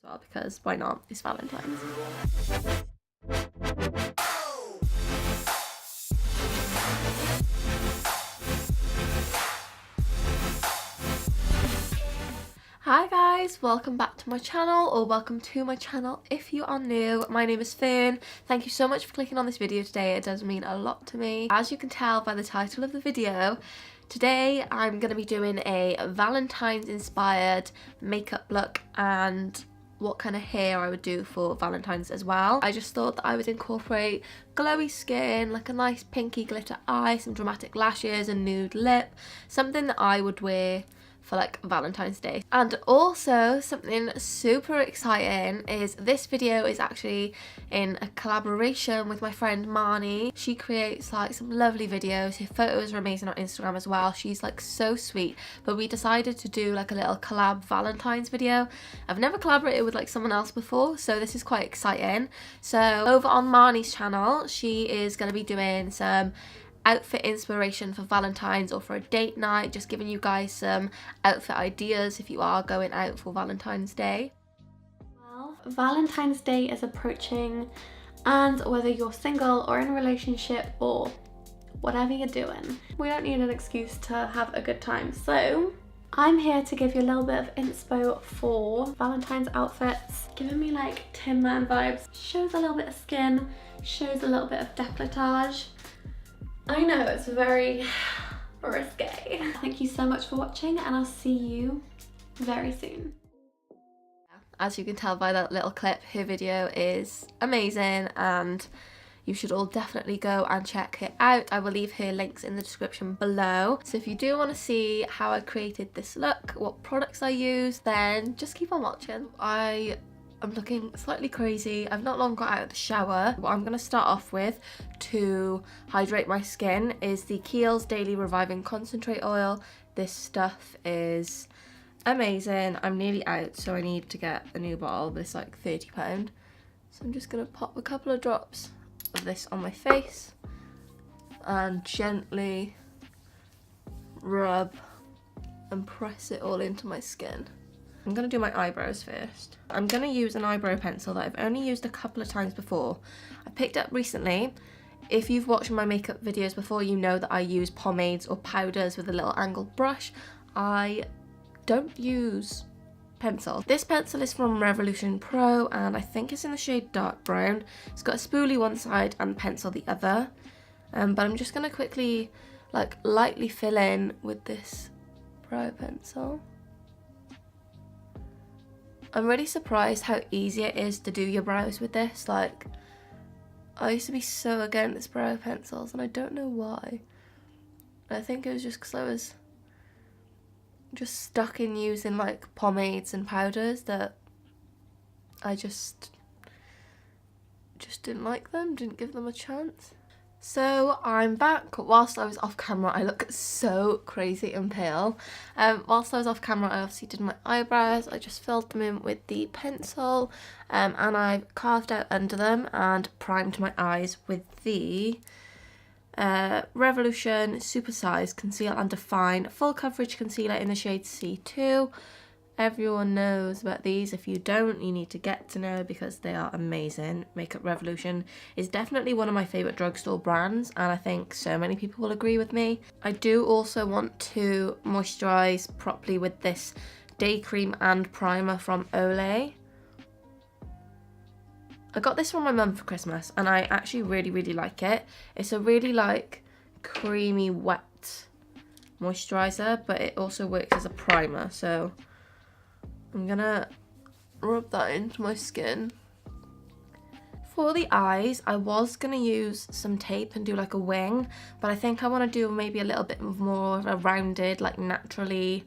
well, because why not? It's Valentine's. Hi guys, welcome back to my channel, or welcome to my channel if you are new. My name is Fern. Thank you so much for clicking on this video today. It does mean a lot to me. As you can tell by the title of the video, today I'm going to be doing a Valentine's inspired makeup look and what kind of hair I would do for Valentine's as well. I just thought that I would incorporate glowy skin, like a nice pinky glitter eye, some dramatic lashes, a nude lip, something that I would wear for like Valentine's Day. And also something super exciting is this video is actually in a collaboration with my friend Marnie. She creates like some lovely videos. Her photos are amazing on Instagram as well. She's like so sweet, but we decided to do like a little collab Valentine's video. I've never collaborated with like someone else before, so this is quite exciting. So over on Marnie's channel, she is going to be doing some outfit inspiration for Valentine's or for a date night, just giving you guys some outfit ideas if you are going out for Valentine's Day. Well, Valentine's Day is approaching, and whether you're single or in a relationship or whatever you're doing, we don't need an excuse to have a good time. So I'm here to give you a little bit of inspo for Valentine's outfits, giving me like Tin Man vibes. Shows a little bit of skin, shows a little bit of décolletage. I know, it's very risque. Thank you so much for watching, and I'll see you very soon. As you can tell by that little clip, her video is amazing and you should all definitely go and check her out. I will leave her links in the description below. So if you do want to see how I created this look, what products I use, then just keep on watching. I'm looking slightly crazy. I've not long got out of the shower. What I'm going to start off with to hydrate my skin is the Kiehl's Daily Reviving Concentrate Oil. This stuff is amazing. I'm nearly out, so I need to get a new bottle, but it's like £30. So I'm just going to pop a couple of drops of this on my face and gently rub and press it all into my skin. I'm going to do my eyebrows first. I'm going to use an eyebrow pencil that I've only used a couple of times before. I picked up recently. If you've watched my makeup videos before, you know that I use pomades or powders with a little angled brush. I don't use pencil. This pencil is from Revolution Pro and I think it's in the shade dark brown. It's got a spoolie one side and pencil the other. But I'm just going to quickly like lightly fill in with this brow pencil. I'm really surprised how easy it is to do your brows with this. Like, I used to be so against brow pencils and I don't know why. I think it was just because I was just stuck in using like pomades and powders that I just didn't like them, didn't give them a chance. So I'm back. Whilst I was off camera, I look so crazy and pale. Whilst I was off camera, I obviously did my eyebrows. I just filled them in with the pencil and I carved out under them and primed my eyes with the Revolution Super Size Conceal and Define Full Coverage Concealer in the shade C2. Everyone knows about these. If you don't, you need to get to know because they are amazing. Makeup Revolution is definitely one of my favourite drugstore brands and I think so many people will agree with me. I do also want to moisturise properly with this day cream and primer from Olay. I got this from my mum for Christmas and I actually really like it. It's a really like creamy wet moisturiser, but it also works as a primer, so I'm gonna rub that into my skin. For the eyes, I was gonna use some tape and do like a wing, but I think I want to do maybe a little bit more of a rounded, like naturally,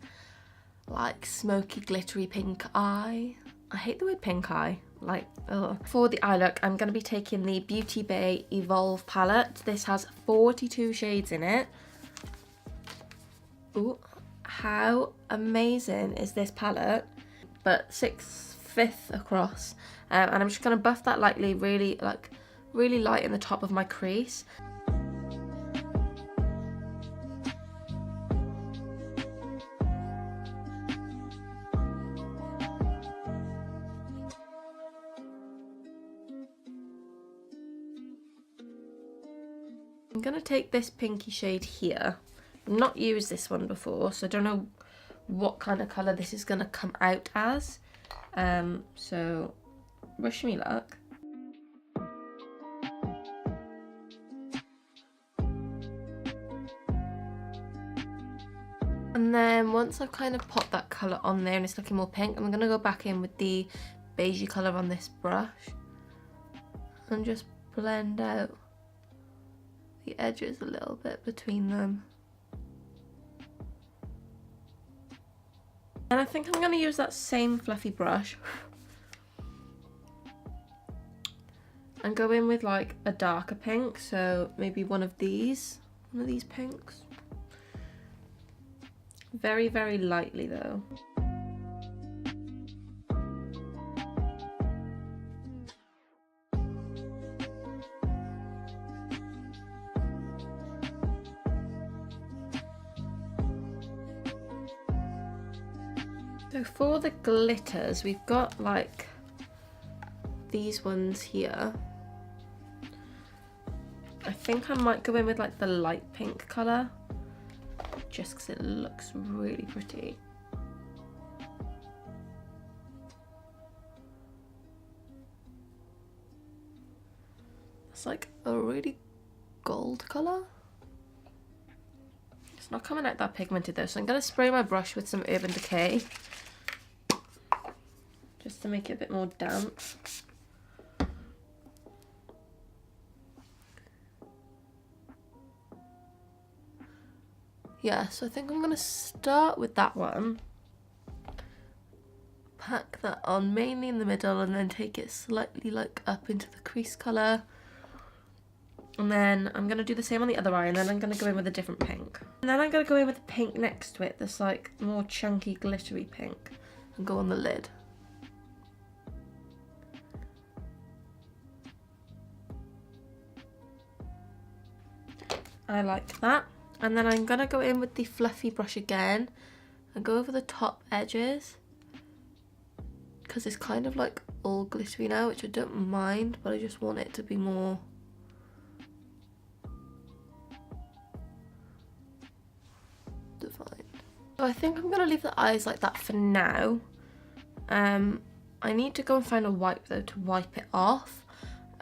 like smoky, glittery pink eye. I hate the word pink eye. Like, ugh. For the eye look, I'm gonna be taking the Beauty Bay Evolve palette. This has 42 shades in it. Ooh, how amazing is this palette? But 6/5 across, and I'm just going to buff that lightly, really light in the top of my crease. I'm going to take this pinky shade here. I've not used this one before, so I don't know what kind of colour this is going to come out as. So wish me luck. And then once I've kind of popped that colour on there and it's looking more pink, I'm going to go back in with the beigey colour on this brush and just blend out the edges a little bit between them. And I think I'm going to use that same fluffy brush and go in with like a darker pink, so maybe one of these pinks. Very, very lightly though. So for the glitters, we've got like these ones here. I think I might go in with like the light pink colour, just because it looks really pretty. It's like a really gold colour. It's not coming out that pigmented though, so I'm going to spray my brush with some Urban Decay just to make it a bit more damp. Yeah, so I think I'm going to start with that one, pack that on mainly in the middle and then take it slightly like up into the crease colour. And then I'm going to do the same on the other eye, and then I'm going to go in with a different pink. And then I'm going to go in with the pink next to it, this like more chunky glittery pink, and go on the lid. I like that. And then I'm going to go in with the fluffy brush again and go over the top edges, because it's kind of like all glittery now, which I don't mind, but I just want it to be more defined. So I think I'm going to leave the eyes like that for now. I need to go and find a wipe though to wipe it off,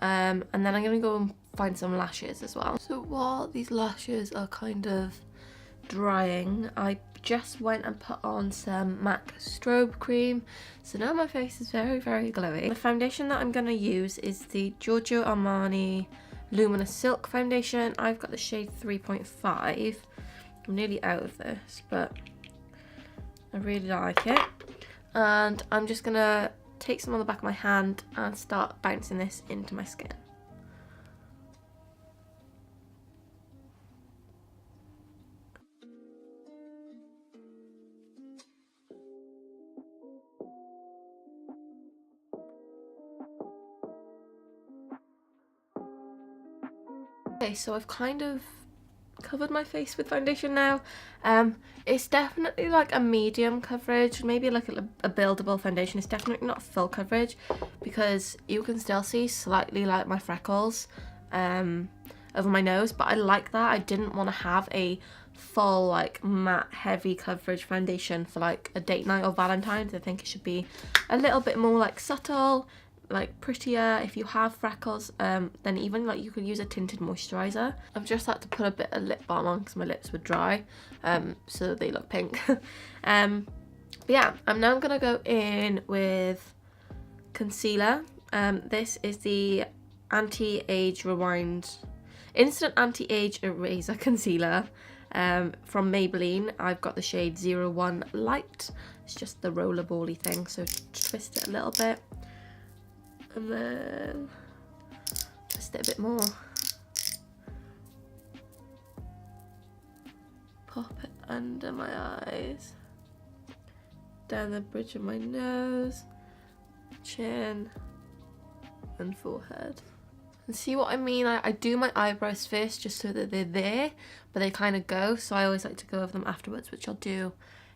and then I'm going to go and find some lashes as well. So while these lashes are kind of drying, I just went and put on some MAC strobe cream, so now my face is very, very glowy. The foundation that I'm going to use is the Giorgio Armani Luminous Silk foundation. I've got the shade 3.5. I'm nearly out of this, but I really like it. And I'm just going to take some on the back of my hand and start bouncing this into my skin. Okay, so I've kind of covered my face with foundation now. It's definitely like a medium coverage, maybe like a buildable foundation. It's definitely not full coverage, because you can still see slightly like my freckles over my nose, but I like that. I didn't want to have a full like matte heavy coverage foundation for like a date night or Valentine's. I think it should be a little bit more like subtle, like prettier. If you have freckles, then even like you could use a tinted moisturizer. I've just had to put a bit of lip balm on because my lips were dry, so they look pink. But yeah, I'm now gonna go in with concealer. This is the Anti-Age Rewind Instant Anti-Age Eraser Concealer from Maybelline. I've got the shade 01 Light. It's just the rollerball-y thing, so twist it a little bit. And then twist it a bit more. Pop it under my eyes, down the bridge of my nose, chin, and forehead. And see what I mean? I do my eyebrows first just so that they're there, but they kind of go, so I always like to go over them afterwards, which I'll do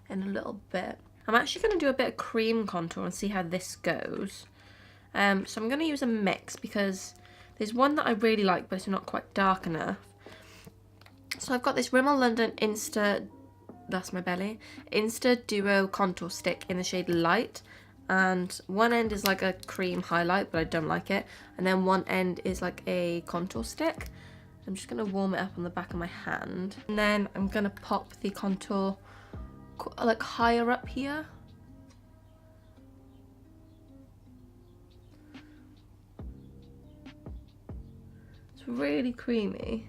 in a little bit. I'm actually going to do a bit of cream contour and see how this goes. So I'm going to use a mix because there's one that I really like, but it's not quite dark enough. So I've got this Rimmel London that's my belly, Insta Duo Contour Stick in the shade Light. And one end is like a cream highlight, but I don't like it. And then one end is like a contour stick. I'm just going to warm it up on the back of my hand. And then I'm going to pop the contour like higher up here. It's really creamy.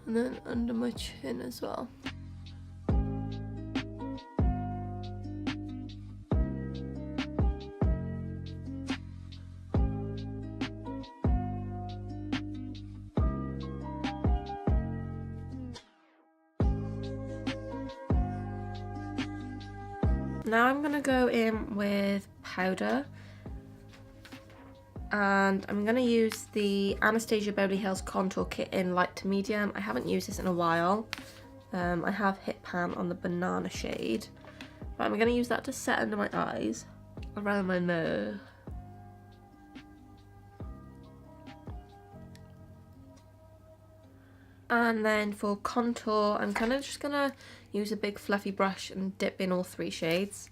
And then under my chin as well. Now I'm going to go in with powder, and I'm going to use the Anastasia Beverly Hills Contour Kit in light to medium. I haven't used this in a while. I have hit pan on the banana shade, but I'm going to use that to set under my eyes, around my nose. And then for contour, I'm kind of just going to use a big fluffy brush and dip in all 3 shades.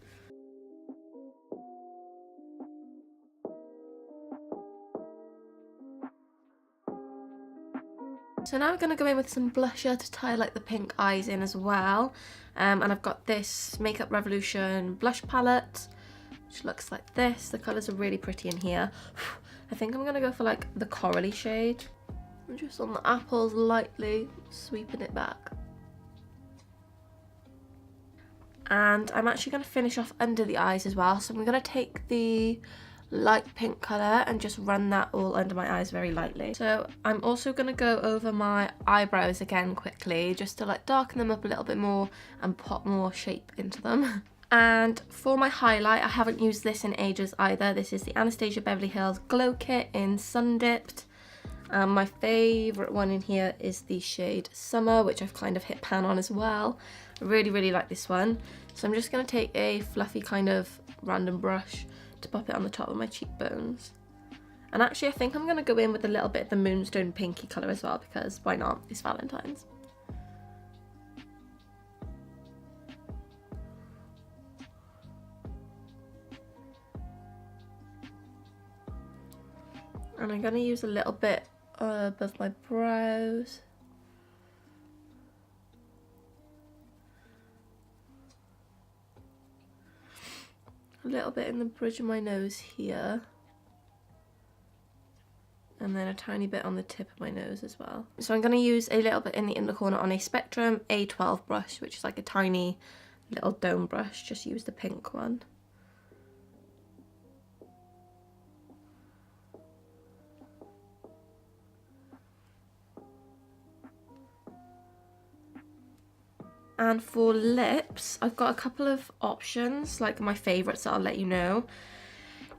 So now I'm going to go in with some blusher to tie like the pink eyes in as well. And I've got this Makeup Revolution blush palette, which looks like this. The colours are really pretty in here. I think I'm going to go for like the corally shade. I'm just on the apples, lightly sweeping it back. And I'm actually going to finish off under the eyes as well. So I'm going to take the light pink colour and just run that all under my eyes very lightly. So I'm also going to go over my eyebrows again quickly, just to like darken them up a little bit more and pop more shape into them. And for my highlight, I haven't used this in ages either. This is the Anastasia Beverly Hills Glow Kit in Sun Dipped. My favourite one in here is the shade Summer, which I've kind of hit pan on as well. I really like this one. So I'm just going to take a fluffy kind of random brush to pop it on the top of my cheekbones. And actually I think I'm going to go in with a little bit of the Moonstone Pinky colour as well, because why not? It's Valentine's. And I'm going to use a little bit above my brows. A little bit in the bridge of my nose here. And then a tiny bit on the tip of my nose as well. So I'm going to use a little bit in the inner corner on a Spectrum A12 brush, which is like a tiny little dome brush. Just use the pink one. And for lips, I've got a couple of options, like my favourites that I'll let you know.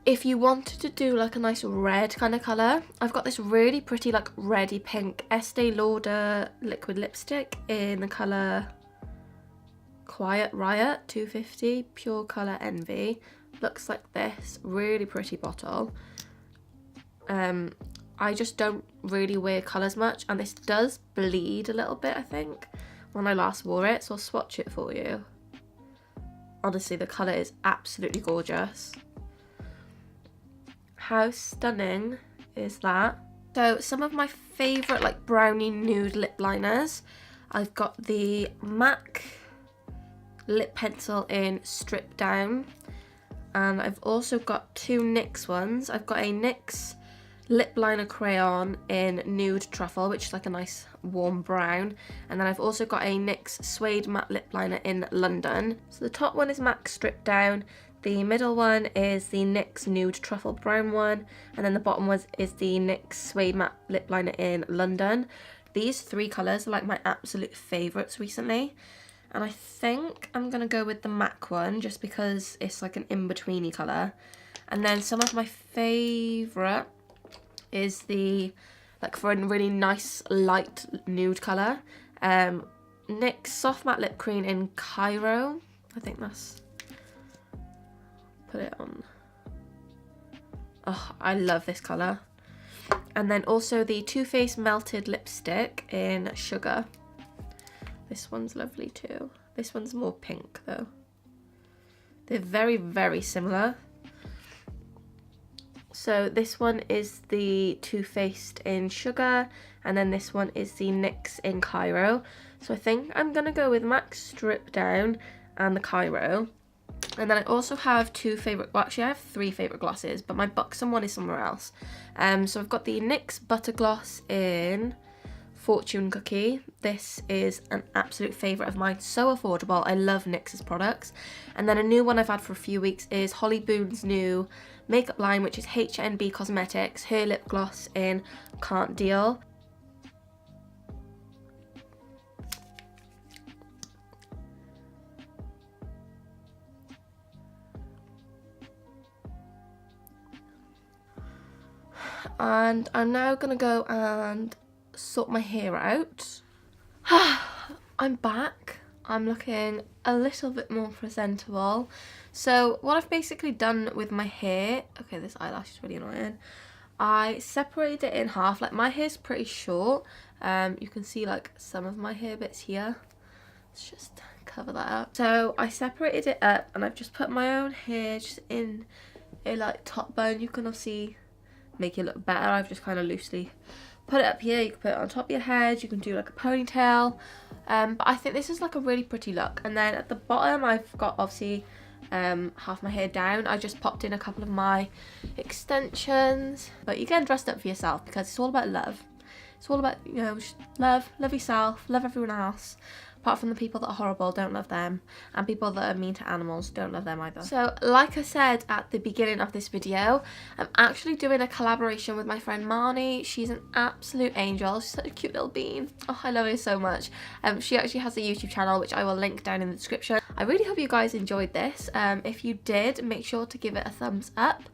If you wanted to do like a nice red kind of colour, I've got this really pretty like reddy pink Estee Lauder liquid lipstick in the colour Quiet Riot 250, Pure Colour Envy. Looks like this, really pretty bottle. I just don't really wear colours much, and this does bleed a little bit, I think, when I last wore it, so I'll swatch it for you. Honestly, the colour is absolutely gorgeous. How stunning is that? So some of my favourite like brownie nude lip liners. I've got the MAC lip pencil in Strip Down, and I've also got 2 NYX ones. I've got a NYX lip liner crayon in Nude Truffle, which is like a nice warm brown, and then I've also got a NYX suede matte lip liner in London. So the top one is MAC Strip Down, the middle one is the NYX Nude Truffle brown one, and then the bottom one is the NYX suede matte lip liner in London. These 3 colours are like my absolute favourites recently, and I think I'm gonna go with the MAC one just because it's like an in-betweeny colour. And then some of my favourite is the, like for a really nice light nude colour, NYX Soft Matte Lip Cream in Cairo. I think that's, put it on. Oh, I love this colour. And then also the Too Faced Melted Lipstick in Sugar. This one's lovely too. This one's more pink though. They're very, very similar. So this one is the Too Faced in Sugar, and then this one is the NYX in Cairo. So I think I'm going to go with MAC Strip Down and the Cairo. And then I also have two favourite, well actually I have three favourite glosses, but my buxom one is somewhere else. So I've got the NYX Butter Gloss in Fortune Cookie. This is an absolute favourite of mine, so affordable. I love NYX's products. And then a new one I've had for a few weeks is Holly Boone's new makeup line, which is HNB Cosmetics, her lip gloss in Can't Deal. And I'm now gonna go and sort my hair out. I'm back. I'm looking a little bit more presentable. So what I've basically done with my hair, okay, this eyelash is really annoying. I separated it in half. Like, my hair's pretty short. You can see like some of my hair bits here. Let's just cover that up. So I separated it up and I've just put my own hair just in a like top bun. You can obviously make it look better. I've just kind of loosely put it up here. You can put it on top of your head, you can do like a ponytail, but I think this is like a really pretty look. And then at the bottom I've got obviously half my hair down. I just popped in a couple of my extensions, but you're getting dressed up for yourself because it's all about love. It's all about, you know, just love yourself, love everyone else. Apart from the people that are horrible, don't love them. And people that are mean to animals, don't love them either. So, like I said at the beginning of this video, I'm actually doing a collaboration with my friend Marnie. She's an absolute angel. She's such a cute little bean. Oh, I love her so much. She actually has a YouTube channel, which I will link down in the description. I really hope you guys enjoyed this. If you did, make sure to give it a thumbs up,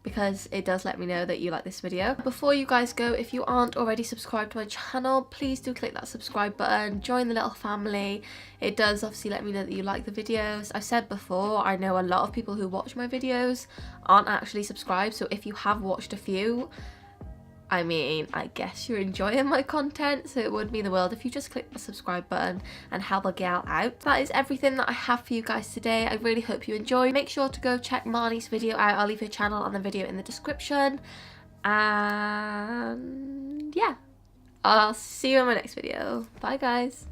because it does let me know that you like this video. Before you guys go, if you aren't already subscribed to my channel, please do click that subscribe button, join the little family. It does obviously let me know that you like the videos. I've said before, I know a lot of people who watch my videos aren't actually subscribed, so if you have watched a few, I mean, I guess you're enjoying my content, so it would mean the world if you just click the subscribe button and help a gal out. That is everything that I have for you guys today. I really hope you enjoy. Make sure to go check Marnie's video out. I'll leave her channel and the video in the description. And yeah, I'll see you in my next video. Bye guys.